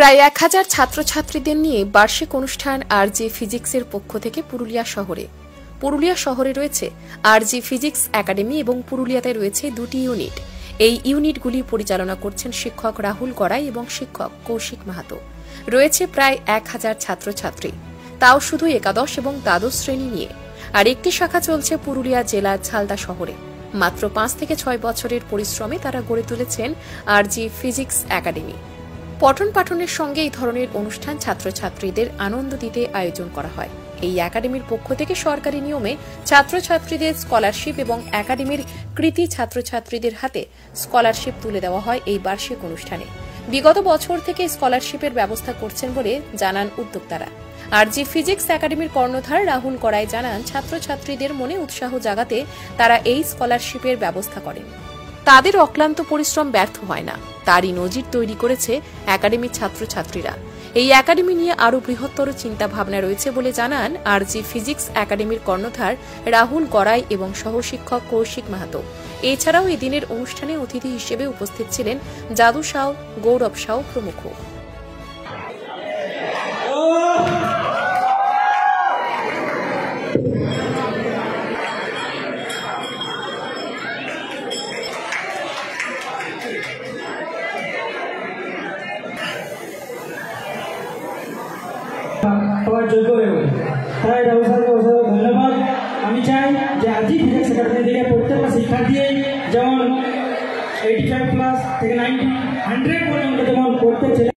প্রায় 1000 ছাত্রছাত্রীদের নিয়ে বার্ষিক অনুষ্ঠান আরজি ফিজিক্সের পক্ষ থেকে পুরুলিয়া শহরে রয়েছে আরজি ফিজিক্স একাডেমি এবং পুরুলিয়াতে রয়েছে দুটি ইউনিট। এই ইউনিটগুলি পরিচালনা করছেন শিক্ষক রাহুল গড়াই এবং শিক্ষক কৌশিক মাহাতো। রয়েছে প্রায় 1000 ছাত্রছাত্রী, তাও শুধু একাদশ এবং দ্বাদশ শ্রেণী নিয়ে। আর একটি শাখা চলছে পুরুলিয়া জেলার ঝালদা শহরে। মাত্র 5 থেকে 6 বছরের পরিশ্রমে তারা গড়ে তুলেছেন আরজি ফিজিক্স একাডেমি। পঠন পাঠনের সঙ্গে এই ধরনের অনুষ্ঠান ছাত্রছাত্রীদের আনন্দ দিতে আয়োজন করা হয়। এই একাডেমির পক্ষ থেকে সরকারি নিয়মে ছাত্রছাত্রীদের স্কলারশিপ এবং একাডেমির কৃতি ছাত্রছাত্রীদের হাতে স্কলারশিপ তুলে দেওয়া হয় এই বার্ষিক অনুষ্ঠানে। বিগত বছর থেকে স্কলারশিপের ব্যবস্থা করছেন বলে জানান উদ্যোক্তারা। আরজি ফিজিক্স একাডেমির কর্ণধার রাহুল গড়াই জানান, ছাত্রছাত্রীদের মনে উৎসাহ জাগাতে তারা এই স্কলারশিপের ব্যবস্থা করেন। তাদের অক্লান্ত পরিশ্রম ব্যর্থ হয় না, তারই নজির তৈরি করেছে একাডেমির ছাত্রছাত্রীরা। এই একাডেমি নিয়ে আরও বৃহত্তর চিন্তা ভাবনা রয়েছে বলে জানান আরজি ফিজিক্স একাডেমির কর্ণধার রাহুল গড়াই এবং সহশিক্ষক কৌশিক মাহাতো। এছাড়াও এদিনের অনুষ্ঠানে অতিথি হিসেবে উপস্থিত ছিলেন জাদু সাউ, গৌরব সাউ প্রমুখ। সবার যোগ্য হয়ে ওঠে। তাই রাহুল স্যারকে অসংখ্য ধন্যবাদ। আমি চাই যে আরজি ফিজিক্স একাডেমি থেকে প্রত্যেকটা শিক্ষার্থী যেমন 85+ থেকে 90, 100 পর্যন্ত যেমন করতে চাই।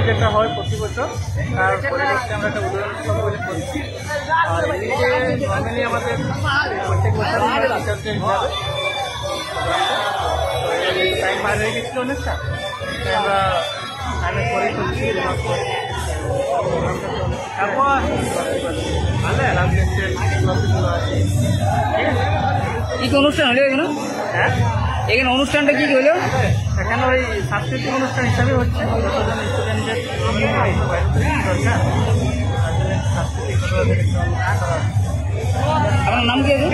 যেটা হয় প্রতি বছর তার পরিবর্তে আমরা একটা উদাহরণ সম্পর্কে করছি। আর এদিকে নর্মালি আমাদের প্রত্যেক বছর টিচারদের হিসাবে টাইম বার হয়ে গেছিল অনেকটা, আমরা টাইমের পরেই করছি। তারপর কি অনুষ্ঠান হলো এখানে? হ্যাঁ, এখানে অনুষ্ঠানটা কি হলো? এখানে ওই সাংস্কৃতিক অনুষ্ঠান হিসাবে হচ্ছে। আপনার নাম কি আছে?